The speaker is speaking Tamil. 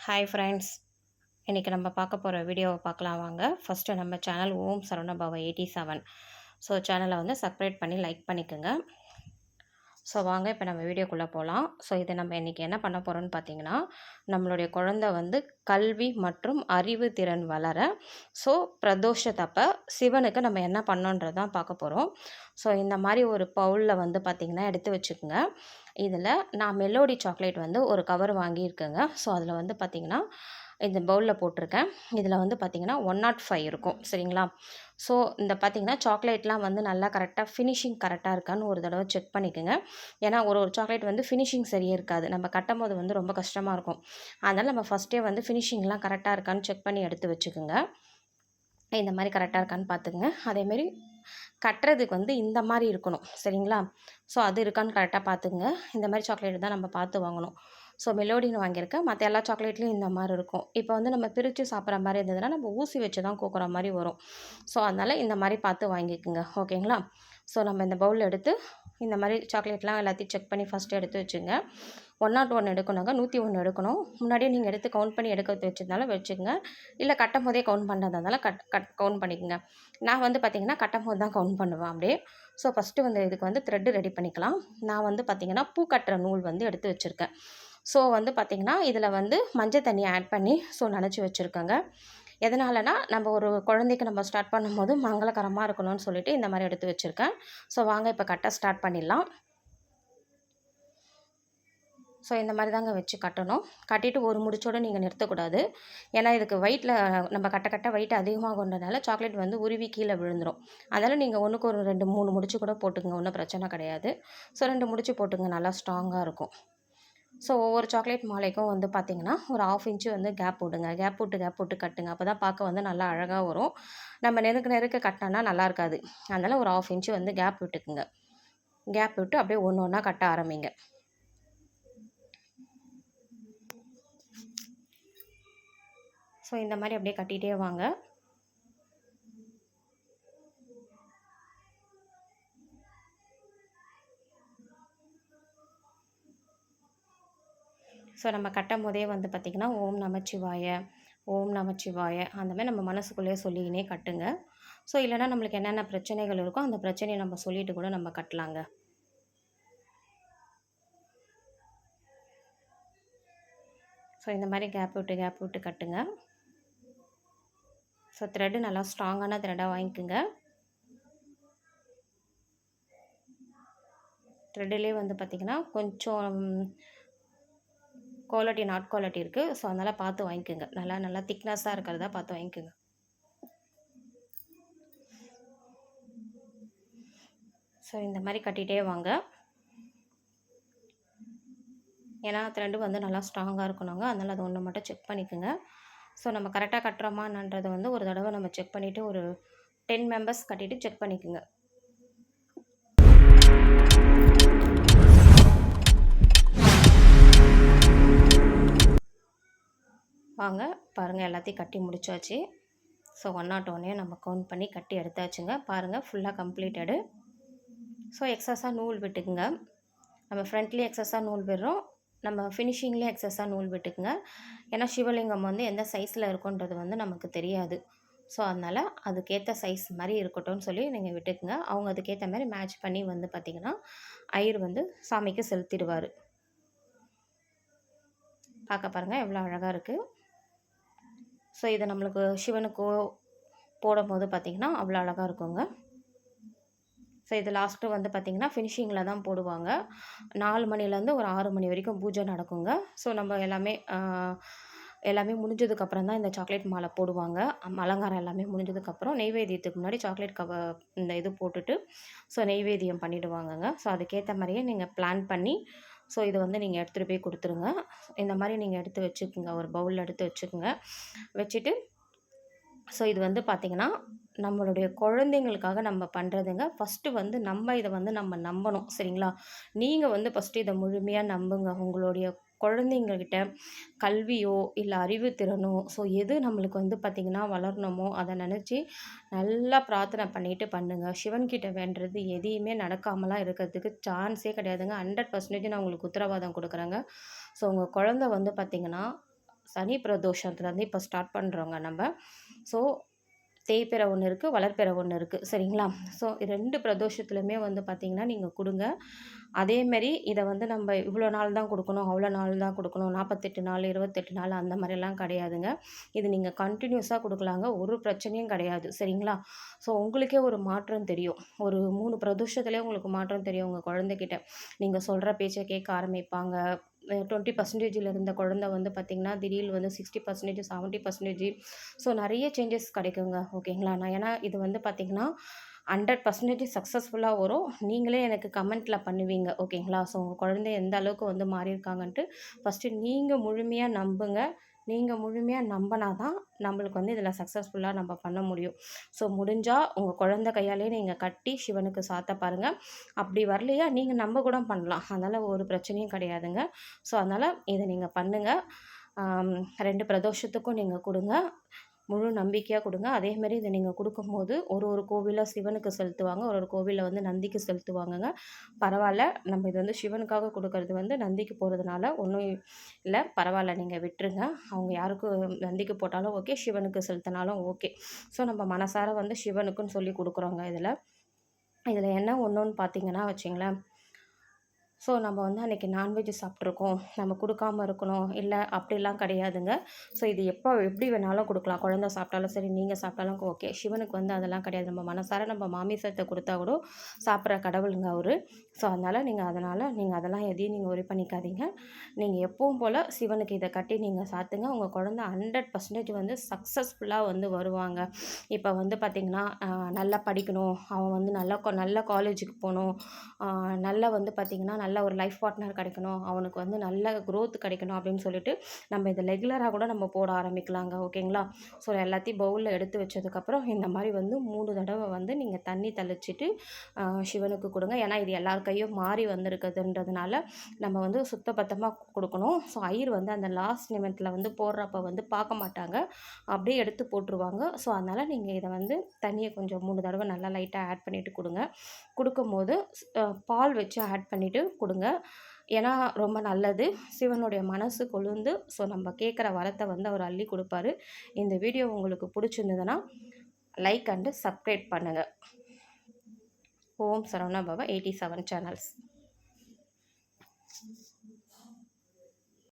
Hi friends. இன்றைக்கி நம்ம பார்க்க போகிற வீடியோவை பார்க்கலாம் வாங்க. ஃபஸ்ட்டு நம்ம சேனல் ஓம் சரவணபவ 87. ஸோ சேனலை வந்து சப்ஸ்கிரைப் பண்ணி லைக் பண்ணிக்கோங்க. ஸோ வாங்க இப்போ நம்ம வீடியோக்குள்ளே போகலாம். ஸோ இதை நம்ம இன்றைக்கி என்ன பண்ண போகிறோம்னு பார்த்தீங்கன்னா, நம்மளுடைய குழந்தை வந்து கல்வி மற்றும் அறிவு திறன் வளர ஸோ பிரதோஷத்தப்போ சிவனுக்கு நம்ம என்ன பண்ணோன்றது தான் பார்க்க போகிறோம். ஸோ இந்த மாதிரி ஒரு பவுலில் வந்து பார்த்திங்கன்னா எடுத்து வச்சுக்கோங்க. இதில் நான் மெலோடி சாக்லேட் வந்து ஒரு கவர் வாங்கியிருக்கேங்க. ஸோ அதில் வந்து பார்த்திங்கன்னா இந்த பவுலில் போட்டிருக்கேன். இதில் வந்து பார்த்திங்கன்னா 105 இருக்கும், சரிங்களா? ஸோ இந்த பார்த்திங்கன்னா சாக்லேட்லாம் வந்து நல்லா கரெக்டாக ஃபினிஷிங் கரெக்டாக இருக்கான்னு ஒரு தடவை செக் பண்ணிக்கோங்க. ஏன்னா ஒரு ஒரு சாக்லேட் வந்து ஃபினிஷிங் சரியே இருக்காது, நம்ம கட்டும் போது வந்து ரொம்ப கஷ்டமாக இருக்கும். அதனால் நம்ம ஃபஸ்ட்டே வந்து ஃபினிஷிங்லாம் கரெக்டாக இருக்கான்னு செக் பண்ணி எடுத்து வச்சுக்கோங்க. இந்த மாதிரி கரெக்டாக இருக்கான்னு பார்த்துக்குங்க. அதேமாரி கட்டுறதுக்கு வந்து இந்த மாதிரி இருக்கணும், சரிங்களா? ஸோ அது இருக்கான்னு கரெக்டாக பார்த்துக்குங்க. இந்த மாதிரி சாக்லேட் தான் நம்ம பார்த்து வாங்கணும். ஸோ மெலோடின்னு வாங்கியிருக்கேன். மற்ற எல்லா சாக்லேட்லேயும் இந்த மாதிரி இருக்கும். இப்போ வந்து நம்ம பிரித்து சாப்பிட்ற மாதிரி இருந்ததுன்னா நம்ம ஊசி வச்சு தான் கோக்குற மாதிரி வரும். ஸோ அதனால் இந்த மாதிரி பார்த்து வாங்கிக்கோங்க, ஓகேங்களா? ஸோ நம்ம இந்த பவுல் எடுத்து இந்த மாதிரி சாக்லேட்லாம் எல்லாத்தையும் செக் பண்ணி ஃபஸ்ட்டு எடுத்து வச்சுங்க. 101 எடுக்கணுங்க, 101 எடுக்கணும். முன்னாடியே நீங்கள் எடுத்து கவுண்ட் பண்ணி எடுக்க வச்சுருந்தாலும் வச்சுக்கோங்க. இல்லை கட்டும் போதே கவுண்ட் பண்ணுறதா இருந்தாலும் கவுண்ட் பண்ணிக்கோங்க. நான் வந்து பார்த்திங்கன்னா கட்டும் போது தான் கவுண்ட் பண்ணுவேன் அப்படியே. ஸோ ஃபஸ்ட்டு வந்து இதுக்கு வந்து த்ரெட்டு ரெடி பண்ணிக்கலாம். நான் வந்து பார்த்திங்கன்னா பூ கட்டுற நூல் வந்து எடுத்து வச்சுருக்கேன். ஸோ வந்து பார்த்திங்கன்னா இதில் வந்து மஞ்சள் தண்ணி ஆட் பண்ணி ஸோ நனைச்சி வச்சுருக்கேங்க. எதனாலனா நம்ம ஒரு குழந்தைக்கு நம்ம ஸ்டார்ட் பண்ணும்போது மங்களகரமாக இருக்கணும்னு சொல்லிட்டு இந்த மாதிரி எடுத்து வச்சுருக்கேன். ஸோ வாங்க இப்போ கட்ட ஸ்டார்ட் பண்ணிடலாம். ஸோ இந்த மாதிரி தாங்க வச்சு கட்டணும். கட்டிட்டு ஒரு முடிச்சோடு நீங்கள் நிறுத்தக்கூடாது. ஏன்னா இதுக்கு வெயிட்டில் நம்ம கட்ட வெயிட் அதிகமாகன்றனால சாக்லேட் வந்து உருவி கீழே விழுந்துடும். அதனால் நீங்கள் ஒன்றுக்கு ஒரு 2 3 முடிச்சு கூட போட்டுங்க, ஒன்றும் பிரச்சனை கிடையாது. ஸோ 2 முடிச்சு போட்டுங்க, நல்லா ஸ்ட்ராங்காக இருக்கும். ஸோ ஒவ்வொரு சாக்லேட் மாலைக்கும் வந்து பார்த்திங்கன்னா ஒரு 1/2 இன்ச்சு வந்து கேப் விடுங்க. கேப் விட்டு கட்டுங்க. அப்போ தான் பார்க்க வந்து நல்லா அழகாக வரும். நம்ம நெருக்க கட்டினோன்னா நல்லா இருக்காது. அதனால் ஒரு 1/2 இன்ச்சு வந்து கேப் விட்டுக்குங்க. கேப் விட்டு அப்படியே ஒன்று ஒன்றா கட்ட ஆரம்பிங்க. ஸோ இந்த மாதிரி அப்படியே கட்டிகிட்டே வாங்க. ஸோ நம்ம கட்டும் போதே வந்து பார்த்திங்கன்னா ஓம் நமச்சிவாய, ஓம் நமச்சிவாய அந்த மாதிரி நம்ம மனசுக்குள்ளேயே சொல்லிக்கினே கட்டுங்க. ஸோ இல்லைனா நம்மளுக்கு என்னென்ன பிரச்சனைகள் இருக்கோ அந்த பிரச்சனையை நம்ம சொல்லிட்டு கூட நம்ம கட்டலாங்க. ஸோ இந்த மாதிரி கேப் விட்டு கட்டுங்க. ஸோ த்ரெட்டு நல்லா ஸ்ட்ராங்கான த்ரெட்டாக வாங்கிக்கோங்க. த்ரெட்டிலே வந்து பார்த்திங்கன்னா கொஞ்சம் குவாலிட்டி நாட் குவாலிட்டி இருக்குது. ஸோ அதனால் பார்த்து வாங்கிக்கோங்க. நல்லா திக்னஸாக இருக்கிறதா பார்த்து வாங்கிக்கோங்க. ஸோ இந்த மாதிரி கட்டிகிட்டே வாங்க. ஏன்னா த்ரெண்டு வந்து நல்லா ஸ்ட்ராங்காக இருக்கணுங்க. அதனால் அது ஒன்று மட்டும் செக் பண்ணிக்கோங்க. ஸோ நம்ம கரெக்டாக கட்டுறோமான்றதை வந்து ஒரு தடவை நம்ம செக் பண்ணிவிட்டு ஒரு 10 மெம்பர்ஸ் கட்டிவிட்டு செக் பண்ணிக்கோங்க. வாங்க பாருங்கள், எல்லாத்தையும் கட்டி முடிச்சாச்சு. ஸோ 101 நம்ம கவுண்ட் பண்ணி கட்டி எடுத்தாச்சுங்க. பாருங்கள் ஃபுல்லாக கம்ப்ளீட்டடு. ஸோ எக்ஸஸாக நூல் விட்டுக்குங்க. நம்ம ஃப்ரண்ட்லேயும் எக்ஸஸாக நூல் விடுறோம், நம்ம ஃபினிஷிங்லேயும் எக்ஸஸாக நூல் விட்டுக்குங்க. ஏன்னா சிவலிங்கம் வந்து எந்த சைஸில் இருக்குன்றது வந்து நமக்கு தெரியாது. ஸோ அதனால் அதுக்கேற்ற சைஸ் மாதிரி இருக்கட்டும்னு சொல்லி நீங்கள் விட்டுக்குங்க. அவங்க அதுக்கேற்ற மாதிரி மேட்ச் பண்ணி வந்து பார்த்திங்கன்னா ஐயர் வந்து சாமிக்கு செலுத்திடுவார். பார்க்க பாருங்கள் எவ்வளோ அழகாக இருக்குது. ஸோ இதை நம்மளுக்கு சிவனுக்கோ போடும்போது பார்த்திங்கன்னா அவ்வளோ அழகாக இருக்குங்க. ஸோ இது லாஸ்ட்டு வந்து பார்த்திங்கன்னா ஃபினிஷிங்கில் தான் போடுவாங்க. 4 மணிலேருந்து ஒரு 6 மணி வரைக்கும் பூஜை நடக்குங்க. ஸோ நம்ம எல்லாமே முடிஞ்சதுக்கப்புறம் தான் இந்த சாக்லேட் மாலை போடுவாங்க. அலங்காரம் எல்லாமே முடிஞ்சதுக்கப்புறம் நெய்வேத்தியத்துக்கு முன்னாடி சாக்லேட் இந்த இது போட்டுட்டு ஸோ நெய்வேத்தியம் பண்ணிவிடுவாங்கங்க. ஸோ அதுக்கேற்ற மாதிரியே நீங்கள் பிளான் பண்ணி ஸோ இது வந்து நீங்கள் எடுத்துகிட்டு போய் கொடுத்துருங்க. இந்த மாதிரி நீங்கள் எடுத்து வச்சுக்கோங்க, ஒரு பவுலில் எடுத்து வச்சுக்கோங்க. வச்சுட்டு ஸோ இது வந்து பார்த்திங்கன்னா நம்மளுடைய குழந்தைங்களுக்காக நம்ம பண்ணுறதுங்க. ஃபஸ்ட்டு வந்து நம்ம இதை வந்து நம்ம நம்பணும், சரிங்களா? நீங்கள் வந்து ஃபஸ்ட்டு இதை முழுமையாக நம்புங்க. உங்களுடைய குழந்தைங்கக்கிட்ட கல்வியோ இல்லை அறிவு திறனோ ஸோ எது நம்மளுக்கு வந்து பார்த்திங்கன்னா வளரணுமோ அதை நினச்சி நல்லா பிரார்த்தனை பண்ணிவிட்டு பண்ணுங்கள். சிவன்கிட்ட வேண்டுறது எதையுமே நடக்காமலாம் இருக்கிறதுக்கு சான்ஸே கிடையாதுங்க. 100% நான் உங்களுக்கு உத்தரவாதம் கொடுக்குறேங்க. ஸோ உங்கள் குழந்தை வந்து பார்த்திங்கன்னா சனி பிரதோஷத்துலேருந்து இப்போ ஸ்டார்ட் பண்ணுறோங்க நம்ம. ஸோ தேய்பிறை ஒன்று இருக்குது, வளர்பிறை ஒன்று இருக்குது, சரிங்களா? ஸோ 2 பிரதோஷத்துலையுமே வந்து பார்த்திங்கன்னா நீங்கள் கொடுங்க. அதேமாரி இதை வந்து நம்ம இவ்வளோ நாள் தான் கொடுக்கணும், அவ்வளோ நாள் தான் கொடுக்கணும், 48 நாள் 28 நாள் அந்த மாதிரிலாம் கிடையாதுங்க. இது நீங்கள் கண்டினியூஸாக கொடுக்கலாங்க, ஒரு பிரச்சனையும் கிடையாது, சரிங்களா? ஸோ உங்களுக்கே ஒரு மாற்றம் தெரியும். ஒரு 3 பிரதோஷத்துலேயே உங்களுக்கு மாற்றம் தெரியும். உங்கள் குழந்தைகிட்ட நீங்கள் சொல்கிற பேச்சை கேட்க ஆரம்பிப்பாங்க. 20% இருந்த குழந்தை வந்து பார்த்திங்கன்னா திடீர்னு வந்து 60%, 70%. ஸோ நிறைய சேஞ்சஸ் கிடைக்குங்க, ஓகேங்களா? நான் ஏன்னா இது வந்து பார்த்திங்கன்னா 100% சக்ஸஸ்ஃபுல்லாக வரும். நீங்களே எனக்கு கமெண்ட்டில் பண்ணுவீங்க, ஓகேங்களா? ஸோ உங்கள் குழந்தை எந்த அளவுக்கு வந்து மாறியிருக்காங்கன்ட்டு ஃபஸ்ட்டு நீங்கள் முழுமையாக நம்புங்க. நீங்கள் முழுமையாக நம்பினா தான் நம்மளுக்கு வந்து இதில் சக்ஸஸ்ஃபுல்லாக நம்ம பண்ண முடியும். ஸோ முடிஞ்சால் உங்கள் குழந்தை கையாலே நீங்கள் கட்டி சிவனுக்கு சாத்த பாருங்கள். அப்படி வரலையா நீங்கள் நம்ம கூட பண்ணலாம், அதனால் ஒரு பிரச்சனையும் கிடையாதுங்க. ஸோ அதனால் இதை நீங்கள் பண்ணுங்கள். 2 பிரதோஷத்துக்கும் நீங்கள் கொடுங்க, முழு நம்பிக்கையாக கொடுங்க. அதேமாரி இதை நீங்கள் கொடுக்கும்போது ஒரு கோவிலில் சிவனுக்கு செலுத்துவாங்க, ஒரு கோவிலில் வந்து நந்திக்கு செலுத்துவாங்கங்க. பரவாயில்ல, நம்ம இது வந்து சிவனுக்காக கொடுக்கறது வந்து நந்திக்கு போகிறதுனால ஒன்றும் இல்லை, பரவாயில்ல, நீங்கள் விட்டுருங்க. அவங்க யாருக்கு நந்திக்கு போட்டாலும் ஓகே, சிவனுக்கு செலுத்தினாலும் ஓகே. ஸோ நம்ம மனசார வந்து சிவனுக்குன்னு சொல்லி கொடுக்குறோங்க. இதில் என்ன ஒன்றுன்னு பார்த்தீங்கன்னா வச்சுங்களேன், ஸோ நம்ம வந்து அன்றைக்கி நான்வெஜ் சாப்பிட்ருக்கோம், நம்ம கொடுக்காம இருக்கணும் இல்லை அப்படிலாம் கிடையாதுங்க. ஸோ இது எப்படி வேணாலும் கொடுக்கலாம். குழந்தை சாப்பிட்டாலும் சரி, நீங்கள் சாப்பிட்டாலும் ஓகே. சிவனுக்கு வந்து அதெல்லாம் கிடையாது. நம்ம மனசார நம்ம மாமிசத்தை கொடுத்தா கூட சாப்பிட்ற கடவுளுங்க அவர். ஸோ நீங்கள் அதெல்லாம் எதையும் நீங்கள் ஒரி பண்ணிக்காதீங்க. நீங்கள் எப்பவும் போல் சிவனுக்கு இதை கட்டி நீங்கள் சாத்துங்க. உங்கள் குழந்தை 100% வந்து சக்ஸஸ்ஃபுல்லாக வந்து வருவாங்க. இப்போ வந்து பார்த்திங்கன்னா நல்லா படிக்கணும், அவன் வந்து நல்ல காலேஜுக்கு போகணும், நல்லா வந்து பார்த்திங்கன்னா நல்ல ஒரு லைஃப் பார்ட்னர் கிடைக்கணும், அவனுக்கு வந்து நல்ல க்ரோத் கிடைக்கணும் அப்படின்னு சொல்லிட்டு நம்ம இதை ரெகுலராக கூட நம்ம போட ஆரம்பிக்கலாங்க, ஓகேங்களா? ஸோ எல்லாத்தையும் பவுலில் எடுத்து வச்சதுக்கப்புறம் இந்த மாதிரி வந்து 3 தடவை வந்து நீங்கள் தண்ணி தெளிச்சிட்டு சிவனுக்கு கொடுங்க. ஏன்னா இது எல்லார் கையும் மாறி வந்திருக்குதுன்றதுனால நம்ம வந்து சுத்தபத்தமாக கொடுக்கணும். ஸோ ஐயர் வந்து அந்த லாஸ்ட் நிமிடத்தில் வந்து போடுறப்ப வந்து பார்க்க மாட்டாங்க, அப்படியே எடுத்து போட்டுருவாங்க. ஸோ அதனால் நீங்கள் இதை வந்து தண்ணியை கொஞ்சம் 3 தடவை நல்லா லைட்டாக ஆட் பண்ணிவிட்டு கொடுங்க. கொடுக்கும்போது பால் வச்சு ஆட் பண்ணிவிட்டு கொடுங்க. ஏன்னா ரொம்ப நல்லது, சிவனுடைய மனசு கொழுந்து. ஸோ நம்ம கேட்குற வரத்தை வந்து அவர் அள்ளி கொடுப்பாரு. இந்த வீடியோ உங்களுக்கு பிடிச்சிருந்ததுன்னா லைக் அண்டு சப்ஸ்கிரைப் பண்ணுங்கள். ஓம் சரவண பவ 87 சேனல்ஸ்.